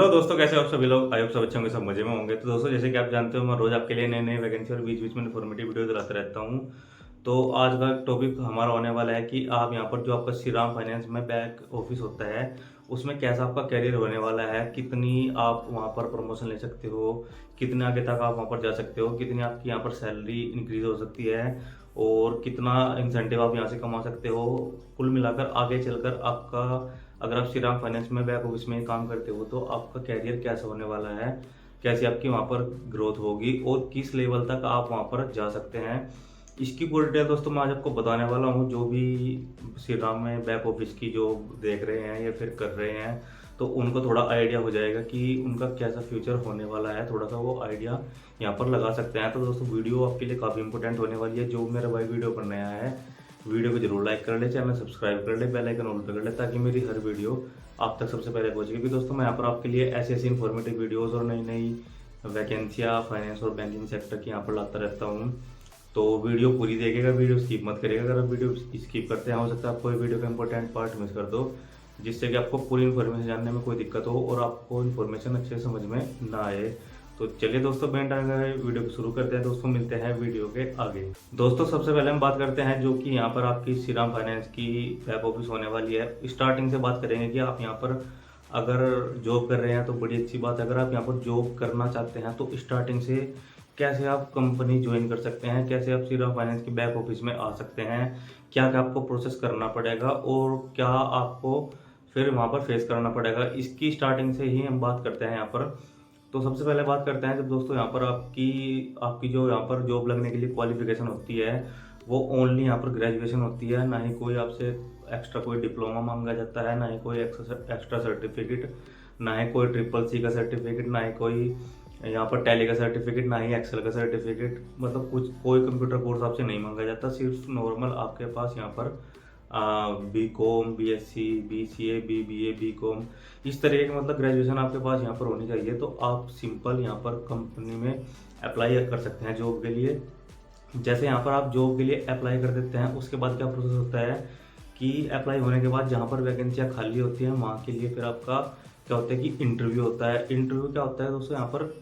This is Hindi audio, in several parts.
तो दोस्तों कैसे हो आप सभी लोग। आई होप सब अच्छे होंगे, सब मजे में होंगे। तो दोस्तों जैसे कि आप जानते हो मैं रोज आपके लिए नए नए वैकेंसी और बीच बीच में इन्फॉर्मेटिव वीडियो दिलाता रहता हूँ। तो आज का टॉपिक हमारा होने वाला है कि आप यहाँ पर जो आपका श्री राम फाइनेंस में बैक ऑफिस होता है उसमें कैसा आपका कैरियर होने वाला है, कितनी आप वहाँ पर प्रमोशन ले सकते हो, कितने आगे तक आप वहाँ पर जा सकते हो, कितनी आपकी यहाँ पर सैलरी इंक्रीज हो सकती है और कितना इंसेंटिव आप यहाँ से कमा सकते हो। कुल मिलाकर आगे चलकर आपका, अगर आप श्री राम फाइनेंस में बैक ऑफिस में काम करते हो तो आपका कैरियर कैसा होने वाला है, कैसी आपकी वहाँ पर ग्रोथ होगी और किस लेवल तक आप वहाँ पर जा सकते हैं, इसकी पूरी डिटेल दोस्तों मैं आज आपको बताने वाला हूँ। जो भी श्री राम में बैक ऑफिस की जो देख रहे हैं या फिर कर रहे हैं तो उनको थोड़ा आइडिया हो जाएगा कि उनका कैसा फ्यूचर होने वाला है, थोड़ा सा वो आइडिया यहाँ पर लगा सकते हैं। तो दोस्तों वीडियो आपके लिए काफ़ी इंपॉर्टेंट होने वाली है। जो मेरा भाई वीडियो पर नया है वीडियो को जरूर लाइक कर ले, चैनल सब्सक्राइब कर ले, बेल आइकन ऑल पे कर ले ताकि मेरी हर वीडियो आप तक सबसे पहले पहुंचे। क्योंकि दोस्तों मैं यहाँ पर आपके लिए ऐसी ऐसी इन्फॉर्मेटिव वीडियोस और नई नई वैकेंसियाँ फाइनेंस और बैंकिंग सेक्टर की यहाँ पर लाता रहता हूँ। तो वीडियो पूरी देखिएगा, वीडियो स्किप मत करिएगा। अगर आप वीडियो स्किप करते हैं हो सकता है आपको वीडियो का इंपॉर्टेंट पार्ट मिस कर दो, जिससे कि आपको पूरी इन्फॉर्मेशन जानने में कोई दिक्कत हो और आपको इन्फॉर्मेशन अच्छे से समझ में ना आए। तो चलिए दोस्तों बिना टाइम लगाए वीडियो को शुरू करते हैं। दोस्तों मिलते हैं वीडियो के आगे। दोस्तों सबसे पहले हम बात करते हैं जो कि यहाँ पर आपकी श्री राम फाइनेंस की बैक ऑफिस होने वाली है। स्टार्टिंग से बात करेंगे कि आप यहाँ पर अगर जॉब कर रहे हैं तो बड़ी अच्छी बात है। अगर आप यहाँ पर जॉब करना चाहते हैं तो स्टार्टिंग से कैसे आप कंपनी ज्वाइन कर सकते हैं, कैसे आप श्री राम फाइनेंस की बैक ऑफिस में आ सकते हैं, क्या क्या आपको प्रोसेस करना पड़ेगा और क्या आपको फिर वहाँ पर फेस करना पड़ेगा, इसकी स्टार्टिंग से ही हम बात करते हैं यहाँ पर। तो सबसे पहले बात करते हैं जब दोस्तों यहाँ पर आपकी आपकी जो यहाँ पर जॉब लगने के लिए क्वालिफिकेशन होती है वो ओनली यहाँ पर ग्रेजुएशन होती है। ना ही कोई आपसे एक्स्ट्रा कोई डिप्लोमा मांगा जाता है, ना ही कोई एक्स्ट्रा सर्टिफिकेट, ना ही कोई CCC का सर्टिफिकेट, ना ही कोई यहाँ पर टैली का सर्टिफिकेट, ना ही एक्सेल का सर्टिफिकेट, मतलब कुछ कोई कंप्यूटर कोर्स आपसे नहीं मांगा जाता। सिर्फ नॉर्मल आपके पास यहाँ पर BCom, BSc, BCA, BBA, BCom इस तरीके की मतलब ग्रेजुएशन आपके पास यहाँ पर होनी चाहिए। तो आप सिंपल यहाँ पर कंपनी में अप्लाई कर सकते हैं जॉब के लिए। जैसे यहाँ पर आप जॉब के लिए अप्लाई कर देते हैं उसके बाद क्या प्रोसेस होता है कि अप्लाई होने के बाद जहाँ पर वैकेंसियाँ खाली होती हैं वहाँ के लिए फिर आपका क्या होता है कि इंटरव्यू होता है। इंटरव्यू क्या होता है दोस्तों, यहाँ पर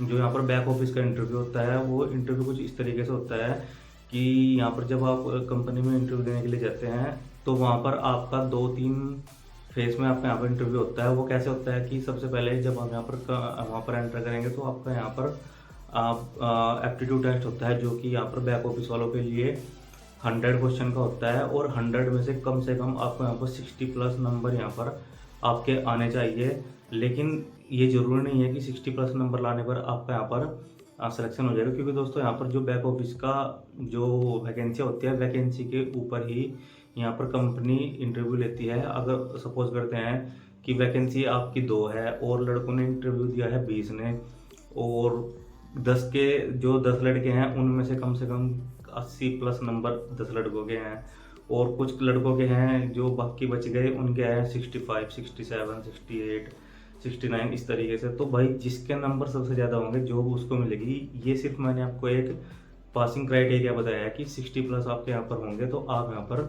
जो यहाँ पर बैक ऑफिस का इंटरव्यू होता है वो इंटरव्यू कुछ इस तरीके से होता है कि यहाँ पर जब आप कंपनी में इंटरव्यू देने के लिए जाते हैं तो वहाँ पर आपका 2-3 फेज में आपका यहाँ पर इंटरव्यू होता है। वो कैसे होता है कि सबसे पहले जब आप यहाँ पर वहाँ पर एंटर करेंगे तो आपका यहाँ पर एप्टीट्यूड टेस्ट होता है जो कि यहाँ पर बैक ऑफिस वालों के लिए 100 क्वेश्चन का होता है और 100 में से कम आपको यहाँ पर 60+ नंबर यहाँ पर आपके आने चाहिए। लेकिन ये ज़रूरी नहीं है कि 60+ नंबर लाने पर आपका यहाँ पर सिलेक्शन हो जाएगा, क्योंकि दोस्तों यहाँ पर जो बैक ऑफिस का जो वैकेंसी होती है वैकेंसी के ऊपर ही यहाँ पर कंपनी इंटरव्यू लेती है। अगर सपोज करते हैं कि वैकेंसी आपकी 2 है और लड़कों ने इंटरव्यू दिया है 20 ने और 10 लड़के हैं उनमें से कम 80+ नंबर 10 लड़कों के हैं और कुछ लड़कों के हैं जो बाकी बच गए उनके हैं 65, 67, 68, 69 इस तरीके से। तो भाई जिसके नंबर सबसे ज़्यादा होंगे जॉब उसको मिलेगी। ये सिर्फ मैंने आपको एक पासिंग क्राइटेरिया बताया है कि 60+ आपके यहाँ पर होंगे तो आप यहाँ पर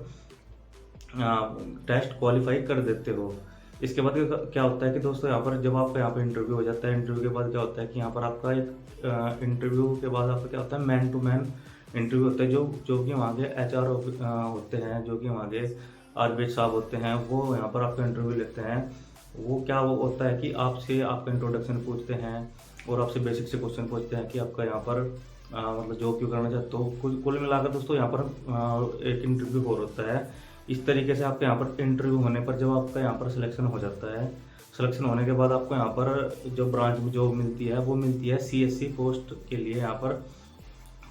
टेस्ट क्वालिफाई कर देते हो। इसके बाद क्या होता है कि दोस्तों यहाँ पर जब आपका यहाँ पर इंटरव्यू हो जाता है, इंटरव्यू के बाद क्या होता है कि यहाँ पर आपका एक इंटरव्यू के बाद आपका क्या होता है मैन टू मैन इंटरव्यू होता है। जो कि वहाँ के HR होते हैं, जो कि वहाँ के RBH साहब होते हैं, वो यहाँ पर आपका इंटरव्यू लेते हैं। वो क्या वो होता है कि आपसे आपका इंट्रोडक्शन पूछते हैं और आपसे बेसिक से क्वेश्चन पूछते हैं कि आपका यहाँ पर मतलब जॉब क्यों करना चाहते हो। कुल मिलाकर दोस्तों यहाँ पर एक इंटरव्यू और होता है। इस तरीके से आपके यहाँ पर इंटरव्यू होने पर जब आपका यहाँ पर सिलेक्शन हो जाता है, सिलेक्शन होने के बाद आपको यहाँ पर जो ब्रांच में जॉब मिलती है वो मिलती है CSC पोस्ट के लिए, यहाँ पर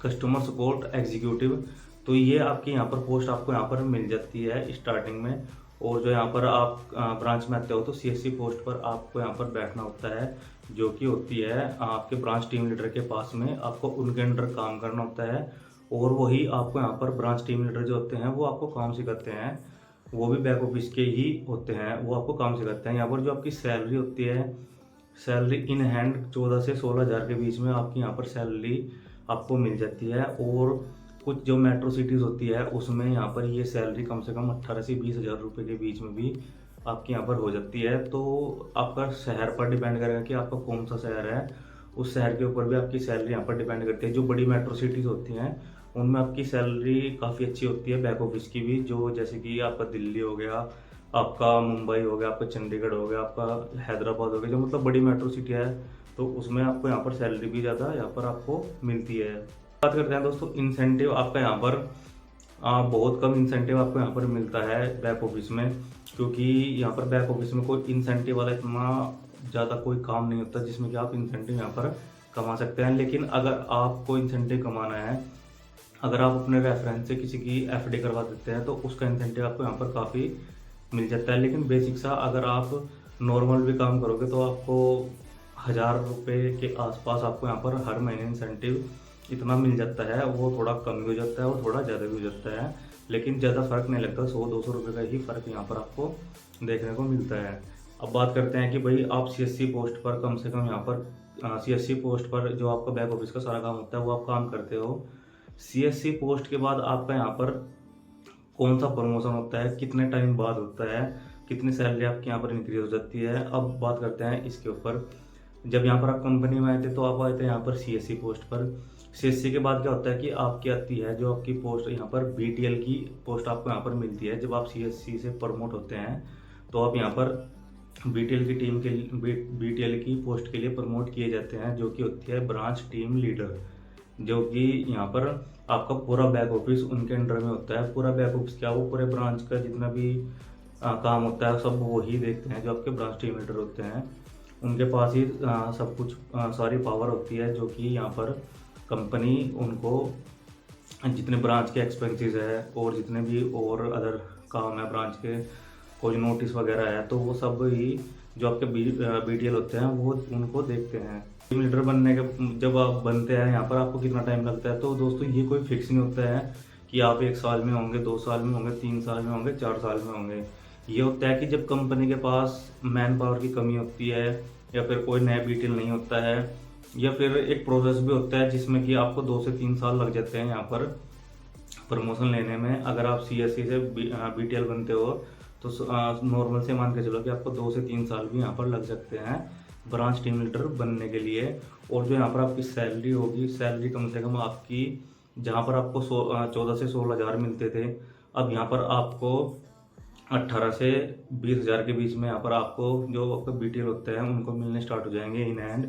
कस्टमर सपोर्ट एग्जीक्यूटिव। तो ये आपकी यहाँ पर पोस्ट आपको यहाँ पर मिल जाती है स्टार्टिंग में। और जो यहाँ पर आप ब्रांच में आते हो तो CSC पोस्ट पर आपको यहाँ पर बैठना होता है जो कि होती है आपके ब्रांच टीम लीडर के पास में। आपको उनके अंडर काम करना होता है और वही आपको यहाँ पर ब्रांच टीम लीडर जो होते हैं वो आपको काम सिखाते हैं। वो भी बैक ऑफिस के ही होते हैं, वो आपको काम सिखाते हैं। यहाँ पर जो आपकी सैलरी होती है, सैलरी इन हैंड 14 से 16 हज़ार के बीच में आपकी यहाँ पर सैलरी आपको मिल जाती है। और कुछ जो मेट्रो सिटीज़ होती है उसमें यहाँ पर ये सैलरी कम से कम 18 से 20 हज़ार रुपये के बीच में भी आपकी यहाँ पर हो जाती है। तो आपका शहर पर डिपेंड करेगा कि आपका कौन सा शहर है, उस शहर के ऊपर भी आपकी सैलरी यहाँ पर डिपेंड करती है। जो बड़ी मेट्रो सिटीज़ होती हैं उनमें आपकी सैलरी काफ़ी अच्छी होती है, बैक ऑफिस की भी, जो जैसे कि आपका दिल्ली हो गया, आपका मुंबई हो गया, आपका चंडीगढ़ हो गया, आपका हैदराबाद हो गया, जो मतलब बड़ी मेट्रो सिटी है, तो उसमें आपको यहाँ पर सैलरी भी ज़्यादा यहाँ पर आपको मिलती है। बात करते हैं दोस्तों इंसेंटिव। आपका यहाँ पर बहुत कम इंसेंटिव आपको यहाँ पर मिलता है बैक ऑफिस में, क्योंकि यहाँ पर बैक ऑफिस में कोई इंसेंटिव वाला इतना ज़्यादा कोई काम नहीं होता जिसमें कि आप इंसेंटिव यहाँ पर कमा सकते हैं। लेकिन अगर आपको इंसेंटिव कमाना है, अगर आप अपने रेफरेंस से किसी की एफडी करवा देते हैं तो उसका इंसेंटिव आपको यहाँ पर काफ़ी मिल जाता है। लेकिन बेसिक सा अगर आप नॉर्मल भी काम करोगे तो आपको 1000 रुपये के आसपास आपको यहाँ पर हर महीने इंसेंटिव इतना मिल जाता है। वो थोड़ा कम भी हो जाता है और थोड़ा ज़्यादा भी हो जाता है, लेकिन ज़्यादा फ़र्क नहीं लगता। 100-200 रुपये का ही फ़र्क यहाँ पर आपको देखने को मिलता है। अब बात करते हैं कि भाई आप सीएससी पोस्ट पर कम से कम यहाँ पर सीएससी पोस्ट पर जो आपका बैक ऑफिस का सारा काम होता है वो आप काम करते हो। सीएससी पोस्ट के बाद आपका यहाँ पर कौन सा प्रमोशन होता है, कितने टाइम बाद होता है, कितनी सैलरी आपकी यहाँ पर इंक्रीज हो जाती है। अब बात करते हैं इसके ऊपर। जब यहाँ पर आप कंपनी में आए थे तो आप आए थे यहाँ पर सीएससी पोस्ट पर। सीएससी के बाद क्या होता है कि आपकी आती है जो आपकी पोस्ट यहाँ पर बीटीएल की पोस्ट आपको यहाँ पर मिलती है। जब आप सीएससी से प्रमोट होते हैं तो आप यहाँ पर बीटीएल की टीम के बीटीएल की पोस्ट के लिए प्रमोट किए जाते हैं, जो कि होती है ब्रांच टीम लीडर, जो कि यहाँ पर आपका पूरा बैक ऑफिस उनके अंडर में होता है। पूरा बैक ऑफिस क्या, वो पूरे ब्रांच का जितना भी काम होता है सब वो ही देखते हैं। जो आपके ब्रांच टीम लीडर होते हैं उनके पास ही सब कुछ सारी पावर होती है, जो कि यहाँ पर कंपनी उनको जितने ब्रांच के एक्सपेंसेस है और जितने भी और अदर काम है ब्रांच के, कोई नोटिस वगैरह है, तो वो सब ही जो आपके बीटीएल होते हैं वो उनको देखते हैं। टीम लीडर बनने के जब आप बनते हैं यहाँ पर आपको कितना टाइम लगता है, तो दोस्तों ये कोई फिक्स नहीं होता है कि आप 1 साल में होंगे, 2 साल में होंगे, 3 साल में होंगे, 4 साल में होंगे। ये होता है कि जब कंपनी के पास मैन पावर की कमी होती है, या फिर कोई नया बीटीएल नहीं होता है, या फिर एक प्रोसेस भी होता है जिसमें कि आपको 2 से 3 साल लग जाते हैं यहाँ पर प्रमोशन लेने में। अगर आप सीएससी से बीटीएल बनते हो तो नॉर्मल से मान के चलो कि आपको 2 से 3 साल भी यहाँ पर लग सकते हैं ब्रांच टीम लीडर बनने के लिए। और जो यहाँ पर आपकी सैलरी होगी, सैलरी कम से कम आपकी, जहाँ पर आपको 14 से 16 हज़ार मिलते थे, अब यहाँ पर आपको 18 से 20 हज़ार के बीच में यहाँ पर आपको जो आपका बीटीएल होते हैं उनको मिलने स्टार्ट हो जाएंगे इन हैंड।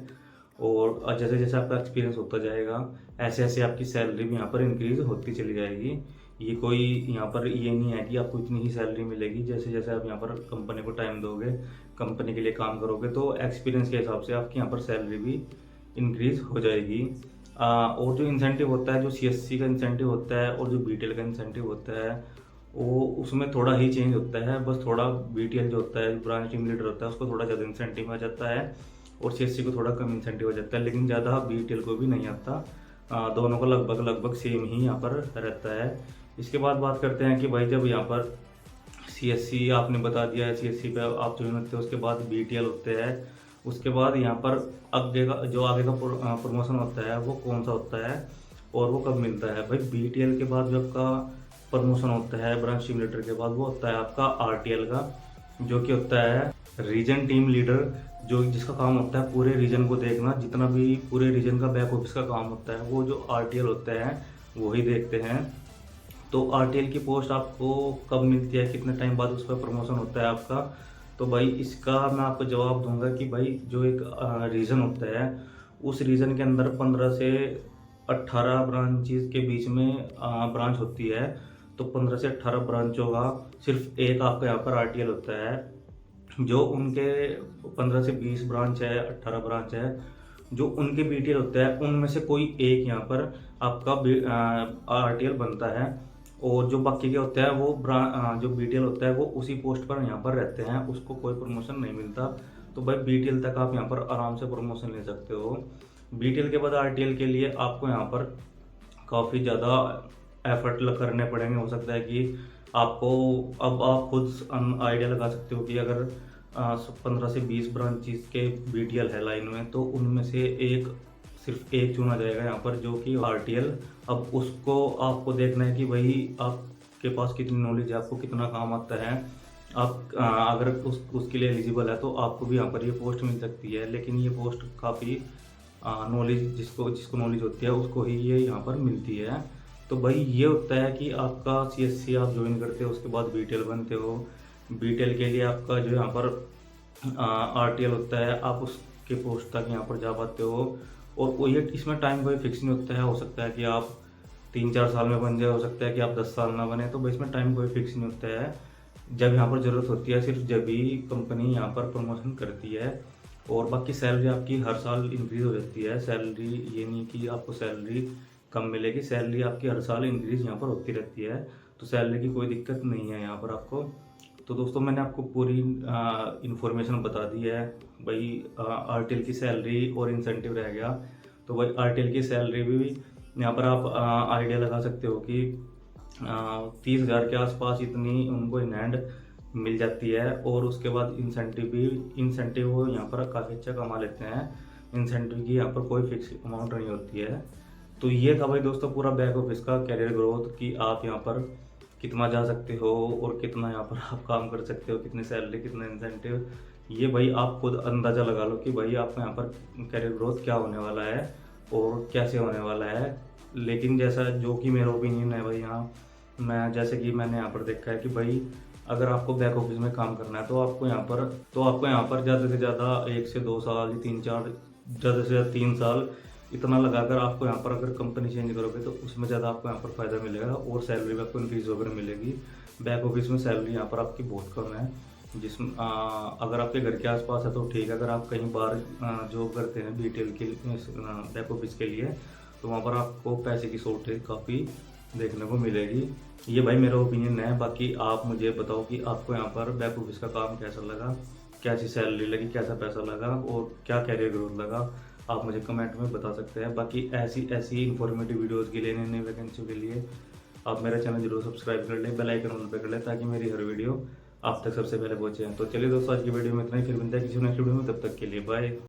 और जैसे जैसे आपका एक्सपीरियंस होता जाएगा ऐसे ऐसे आपकी सैलरी भी यहाँ पर इंक्रीज होती चली जाएगी। ये कोई यहाँ पर ये नहीं है कि आपको इतनी ही सैलरी मिलेगी। जैसे जैसे आप यहाँ पर कंपनी को टाइम दोगे, कंपनी के लिए काम करोगे, तो एक्सपीरियंस के हिसाब से आपकी यहाँ पर सैलरी भी इंक्रीज हो जाएगी। और जो इंसेंटिव होता है, जो सीएससी का इंसेंटिव होता है और जो बीटीएल का इंसेंटिव होता है, वो उसमें थोड़ा ही चेंज होता है। बस थोड़ा बीटीएल जो होता है, ब्रांच टीम लीडर होता है, उसको थोड़ा ज़्यादा इंसेंटिव आ जाता है और सीएससी को थोड़ा कम इंसेंटिव हो जाता है, लेकिन ज़्यादा बीटीएल को भी नहीं आता। दोनों का लगभग सेम ही यहाँ पर रहता है। इसके बाद बात करते हैं कि भाई जब यहाँ पर सीएससी आपने बता दिया है, सीएससी पे आप ज्वाइन होते हैं, उसके बाद बीटीएल होते हैं, उसके बाद यहाँ पर आगे का प्रमोशन होता है वो कौन सा होता है और वो कब मिलता है। भाई बीटीएल के बाद जो आपका प्रमोशन होता है ब्रांच टीम लीडर के बाद, वो होता है आपका आरटीएल का, जो कि होता है रीजन टीम लीडर, जो जिसका काम होता है पूरे रीजन को देखना। जितना भी पूरे रीजन का बैक ऑफिस का काम होता है वो जो आरटीएल होता है वो ही देखते हैं। तो आरटीएल की पोस्ट आपको कब मिलती है, कितने टाइम बाद उस पर प्रमोशन होता है आपका, तो भाई इसका मैं आपको जवाब दूंगा कि भाई जो एक रीजन होता है उस रीजन के अंदर 15 से 18 ब्रांचेस के बीच में ब्रांच होती है। तो 15 से 18 ब्रांचों का सिर्फ एक आपका यहाँ पर आरटीएल होता है। जो उनके 15 से 20 ब्रांच है, 18 ब्रांच है, जो उनके बीटीएल होता है उनमें से कोई एक यहाँ पर आपका आरटीएल बनता है। और जो बाकी के होते हैं वो जो बीटीएल होता है वो उसी पोस्ट पर यहाँ पर रहते हैं, उसको कोई प्रमोशन नहीं मिलता। तो भाई बीटीएल तक आप यहाँ पर आराम से प्रमोशन ले सकते हो। बीटीएल के बाद आरटीएल के लिए आपको यहाँ पर काफ़ी ज़्यादा एफर्ट करने पड़ेंगे। हो सकता है कि आपको, अब आप खुद आइडिया लगा सकते हो कि अगर 15 से 20 ब्रांचेस के बीटीएल है लाइन में, तो उनमें से सिर्फ एक चुना जाएगा यहाँ पर, जो कि आरटीएल। अब उसको आपको देखना है कि भाई आपके पास कितनी नॉलेज है, आपको कितना काम आता है, आप अगर उसके लिए एलिजिबल है तो आपको भी यहाँ पर ये पोस्ट मिल सकती है, लेकिन ये पोस्ट काफ़ी नॉलेज जिसको जिसको नॉलेज होती है उसको ही ये यहाँ पर मिलती है। तो भाई ये होता है कि आपका सीएससी आप ज्वाइन करते हो, उसके बाद बीटेल बनते हो। बीटेल के लिए आपका जो यहाँ पर आरटीएल होता है, आप उसके पोस्ट तक यहाँ पर जा पाते हो। और वो ये इसमें टाइम कोई फिक्स नहीं होता है, हो सकता है कि आप 3-4 साल में बन जाए, हो सकता है कि आप 10 साल में बने, तो भाई इसमें टाइम कोई फिक्स नहीं होता है। जब यहाँ पर ज़रूरत होती है सिर्फ जब ही कंपनी यहाँ पर प्रमोशन करती है। और बाकी सैलरी आपकी हर साल इंक्रीज़ हो जाती है। सैलरी ये नहीं कि आपको सैलरी कम मिलेगी, सैलरी आपकी हर साल इंक्रीज़ यहाँ पर होती रहती है। तो सैलरी की कोई दिक्कत नहीं है यहाँ पर आपको। तो दोस्तों मैंने आपको पूरी इन्फॉर्मेशन बता दी है। भाई आरटीएल की सैलरी और इंसेंटिव रह गया। तो भाई आरटीएल की सैलरी भी यहाँ पर आप आइडिया लगा सकते हो कि 30,000 के आसपास इतनी उनको इन हैंड मिल जाती है। और उसके बाद इंसेंटिव वो यहाँ पर काफ़ी अच्छा कमा लेते हैं। इंसेंटिव की यहाँ पर कोई फिक्स अमाउंट नहीं होती है। तो ये था भाई दोस्तों पूरा बैक ऑफिस का कैरियर ग्रोथ कि आप यहाँ पर कितना जा सकते हो और कितना यहाँ पर आप काम कर सकते हो, कितनी सैलरी, कितना इंसेंटिव। ये भाई आप खुद अंदाज़ा लगा लो कि भाई आपका यहाँ पर कैरियर ग्रोथ क्या होने वाला है और कैसे होने वाला है। लेकिन जैसा जो कि मेरा ओपिनियन है भाई, यहाँ मैं जैसे कि मैंने यहाँ पर देखा है कि भाई अगर आपको बैक ऑफिस में काम करना है तो आपको यहाँ पर ज़्यादा से ज़्यादा 1 से 2 साल, 3-4, ज़्यादा से ज़्यादा 3 साल इतना लगाकर आपको यहाँ पर अगर कंपनी चेंज करोगे तो उसमें ज़्यादा आपको यहाँ पर फ़ायदा मिलेगा और सैलरी भी आपको इंक्रीज़ वगैरह मिलेगी। बैक ऑफिस में सैलरी यहाँ पर आपकी बहुत कम है। जिसमें अगर आपके घर के आसपास है तो ठीक है, अगर आप कहीं बाहर जॉब करते हैं बीटेल के बैक ऑफिस के लिए तो वहाँ पर आपको पैसे की शॉर्टेज काफ़ी देखने को मिलेगी। ये भाई मेरा ओपिनियन है। बाकी आप मुझे बताओ कि आपको यहाँ पर बैक ऑफिस का काम कैसा लगा, कैसी सैलरी लगी, कैसा पैसा लगा और क्या कैरियर ग्रोथ लगा। आप मुझे कमेंट में बता सकते हैं। बाकी ऐसी इन्फॉर्मेटिव वीडियोज़ के लिए, नई नई वैकेंसी के लिए आप मेरा चैनल जरूर सब्सक्राइब कर लें, बेल आइकन ऑन पे कर लें ताकि मेरी हर वीडियो आप तक सबसे पहले पहुँचे। तो चलिए दोस्तों आज की वीडियो में इतना ही, फिर मिलता है किसी नेक्स्ट वीडियो में, तब तक के लिए बाय।